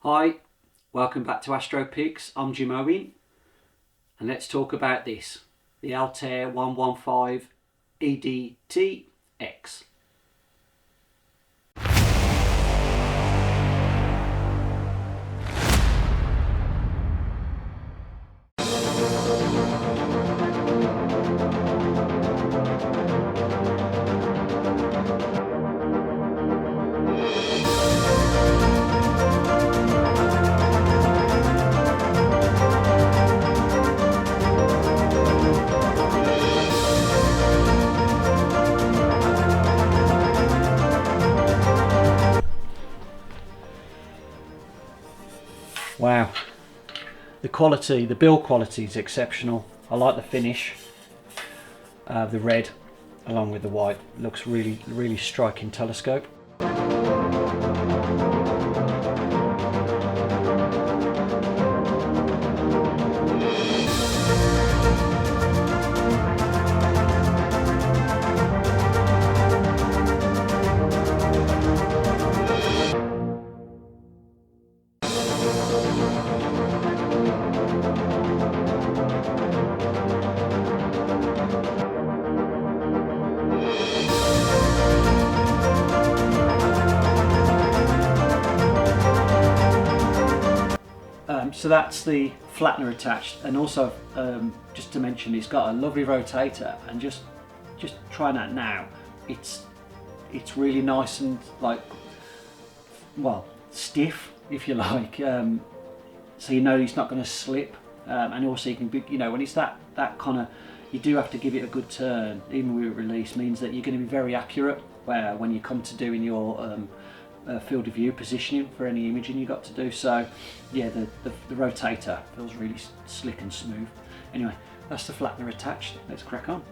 Hi, welcome back to AstroPix. I'm Jim Owen, and let's talk about this, the Altair 115EDT-X. Wow, the quality, the build quality is exceptional. I like the finish, the red along with the white, looks really striking telescope. So that's the Flattener attached, and also just to mention, it's got a lovely rotator, and just trying that now, it's really nice and stiff, if you like, so you know it's not going to slip, and also you can be, when it's that kind of, you do have to give it a good turn even with release, means that you're going to be very accurate when you come to doing your field of view positioning for any imaging you got to do. So yeah, the rotator feels really slick and smooth. Anyway, that's the Flattener attached. Let's crack on.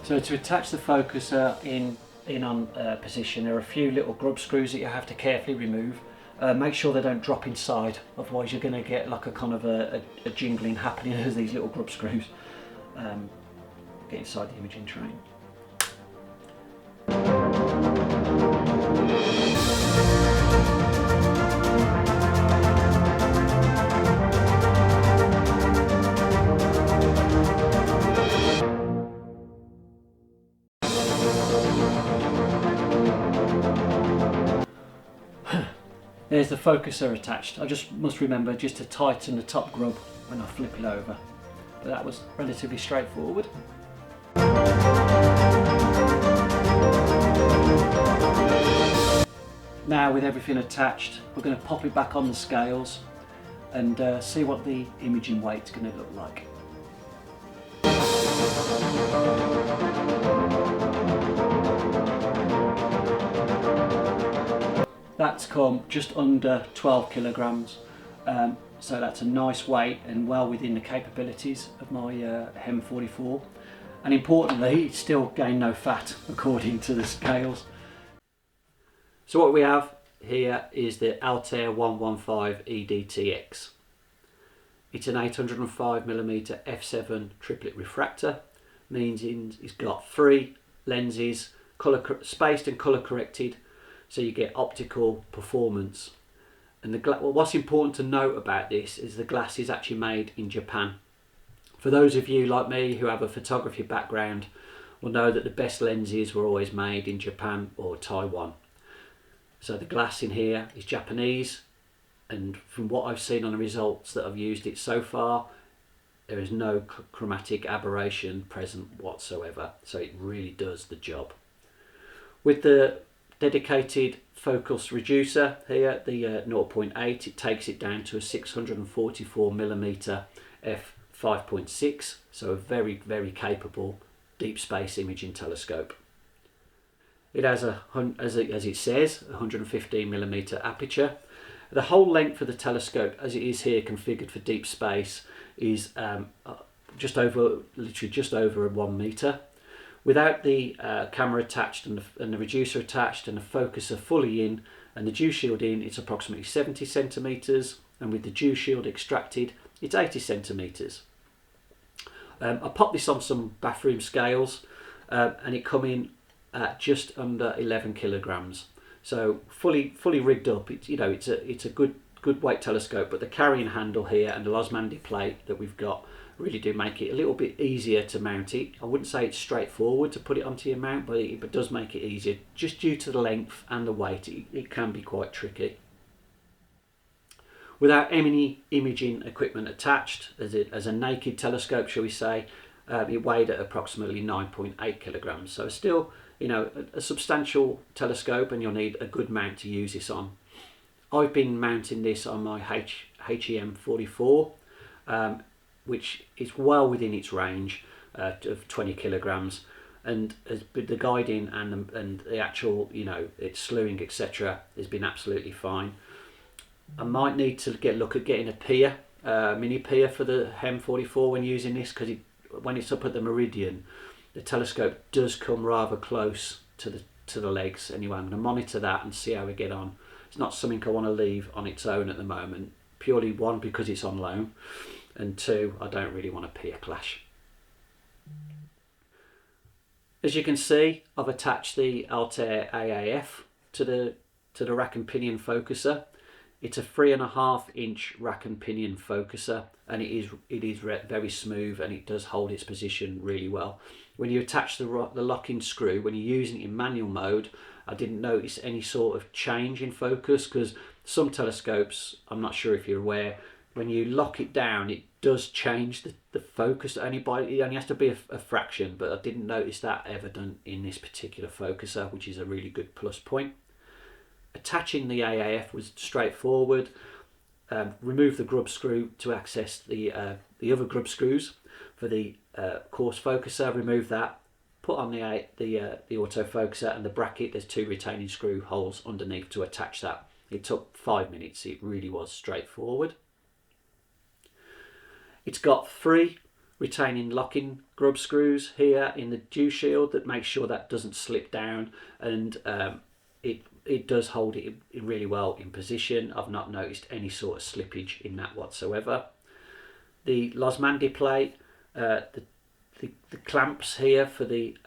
So to attach the focuser in on position, there are a few little grub screws that you have to carefully remove. Make sure they don't drop inside, otherwise you're going to get like a kind of a jingling happening as these little grub screws get inside the imaging train. There's the focuser attached. I just must remember just to tighten the top grub when I flip it over. But that was relatively straightforward. Now with everything attached, we're going to pop it back on the scales and see what the imaging weight's going to look like. That's come just under 12 kilograms, so that's a nice weight and well within the capabilities of my N.I.N.A, and importantly it's still gained no fat according to the scales. So what we have here is the Altair 115EDT-X. It's an 805mm f7 triplet refractor, means it's got 3 lenses, spaced and colour corrected, so you get optical performance. And what's important to note about this is the glass is actually made in Japan. For those of you like me who have a photography background will know that the best lenses were always made in Japan or Taiwan. So the glass in here is Japanese, and from what I've seen on the results that I've used it so far, there is no chromatic aberration present whatsoever, so it really does the job. With the dedicated focus reducer here, the 0.8, it takes it down to a 644mm f5.6, so a very capable deep space imaging telescope. It has as it says, a 115mm aperture, The whole length of the telescope, as it is here configured for deep space, is literally just over 1 metre. Without the camera attached and the reducer attached and the focuser fully in and the dew shield in, it's approximately 70 centimetres, and with the dew shield extracted, it's 80 centimetres. I popped this on some bathroom scales, and it come in at just under 11 kilograms. So fully rigged up. It's a good weight telescope, but the carrying handle here and the N.I.N.A plate that we've got really do make it a little bit easier to mount it. I wouldn't say it's straightforward to put it onto your mount, but it does make it easier. Just due to the length and the weight, it can be quite tricky. Without any imaging equipment attached, as a naked telescope, shall we say, it weighed at approximately 9.8 kilograms. So still, a substantial telescope, and you'll need a good mount to use this on. I've been mounting this on my HEM 44, which is well within its range of 20 kilograms, and the guiding and the actual, its slewing, etc., has been absolutely fine. I might need to look at getting a pier, mini pier for the HEM 44 when using this, because when it's up at the meridian, the telescope does come rather close to the legs. Anyway, I'm going to monitor that and see how we get on. It's not something I want to leave on its own at the moment, purely one, because it's on loan, and two, I don't really want a pier clash. As you can see, I've attached the Altair AAF to the rack and pinion focuser. It's a 3.5-inch rack and pinion focuser, and it is very smooth, and it does hold its position really well. When you attach the locking screw, when you're using it in manual mode, I didn't notice any sort of change in focus, because some telescopes, I'm not sure if you're aware, when you lock it down, it does change the focus. It only has to be a fraction, but I didn't notice that evident in this particular focuser, which is a really good plus point. Attaching the AAF was straightforward. Remove the grub screw to access the other grub screws for the coarse focuser. Remove that. Put on the autofocuser and the bracket. There's 2 retaining screw holes underneath to attach that. It took 5 minutes. It really was straightforward. It's got 3 retaining locking grub screws here in the dew shield that make sure that doesn't slip down, and it does hold it really well in position. I've not noticed any sort of slippage in that whatsoever. The N.I.N.A plate, the clamps here for the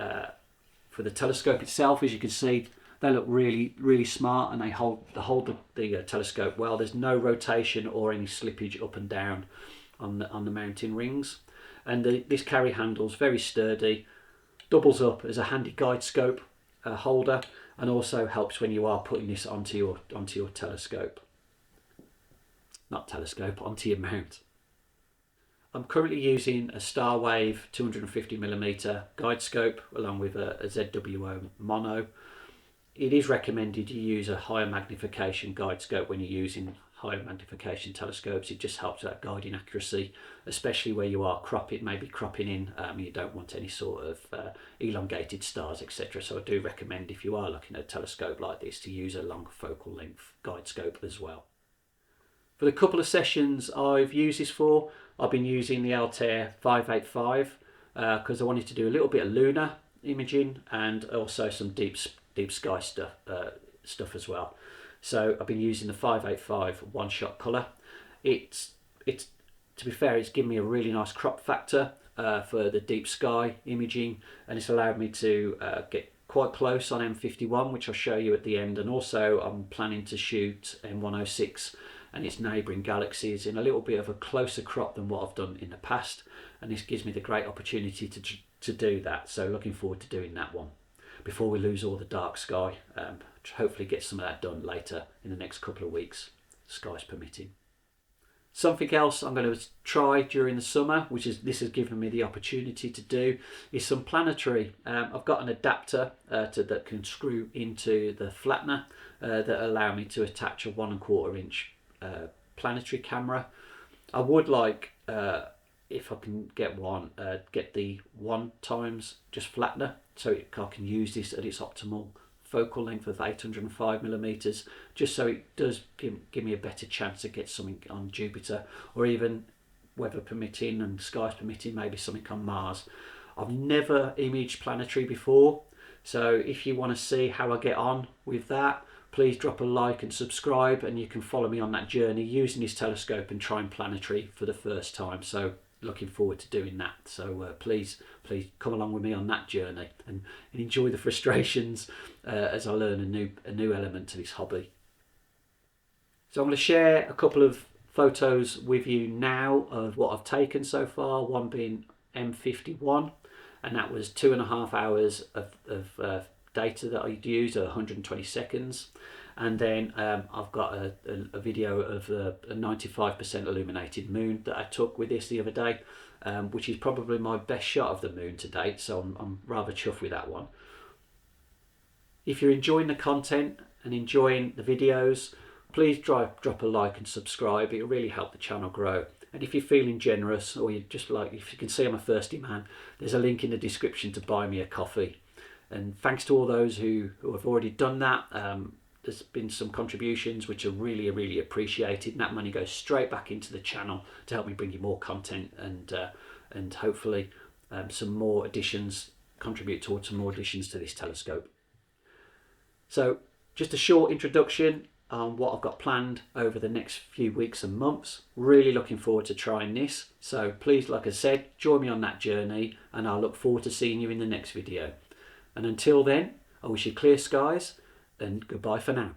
telescope itself, as you can see, they look really smart, and they hold the telescope well. There's no rotation or any slippage up and down on the mounting rings, and this carry handle's very sturdy, doubles up as a handy guide scope holder, and also helps when you are putting this onto your telescope. Onto your mount. I'm currently using a Starwave 250mm guide scope along with a ZWO mono. It is recommended you use a higher magnification guide scope when you're using higher magnification telescopes. It just helps that guiding accuracy, especially where you are maybe cropping in. You don't want any sort of elongated stars, etc. So I do recommend, if you are looking at a telescope like this, to use a longer focal length guide scope as well. For the couple of sessions I've used this for, I've been using the Altair 585 because I wanted to do a little bit of lunar imaging and also some deep sky stuff as well. So I've been using the 585 one-shot colour. It's to be fair, it's given me a really nice crop factor for the deep sky imaging, and it's allowed me to get quite close on M51, which I'll show you at the end. And also I'm planning to shoot M106 and its neighbouring galaxies in a little bit of a closer crop than what I've done in the past, and this gives me the great opportunity to do that. So looking forward to doing that one before we lose all the dark sky. Hopefully get some of that done later in the next couple of weeks, skies permitting. Something else I'm going to try during the summer, which this has given me the opportunity to do, is some planetary. I've got an adapter that can screw into the Flattener that allow me to attach a 1¼ inch planetary camera. I would like, if I can get one, get the 1x just Flattener, so I can use this at its optimal focal length of 805mm, just so it does give me a better chance to get something on Jupiter, or even, weather permitting and skies permitting, maybe something on Mars. I've never imaged planetary before, so if you want to see how I get on with that, please drop a like and subscribe, and you can follow me on that journey using this telescope and trying planetary for the first time. So looking forward to doing that. So please come along with me on that journey and enjoy the frustrations as I learn a new element to this hobby. So I'm going to share a couple of photos with you now of what I've taken so far, one being M51, and that was 2.5 hours of data that I'd used, 120 seconds. And then I've got a video of a 95% illuminated moon that I took with this the other day, which is probably my best shot of the moon to date, so I'm rather chuffed with that one. If you're enjoying the content and enjoying the videos, please drop a like and subscribe. It'll really help the channel grow. And if you're feeling generous, or you just like, if you can see I'm a thirsty man, there's a link in the description to buy me a coffee. And thanks to all those who have already done that. There's been some contributions which are really appreciated, and that money goes straight back into the channel to help me bring you more content, and hopefully some more additions, contribute towards some more additions to this telescope. So just a short introduction on what I've got planned over the next few weeks and months. Really looking forward to trying this. So please, like I said, join me on that journey, and I'll look forward to seeing you in the next video. And until then, I wish you clear skies, and goodbye for now.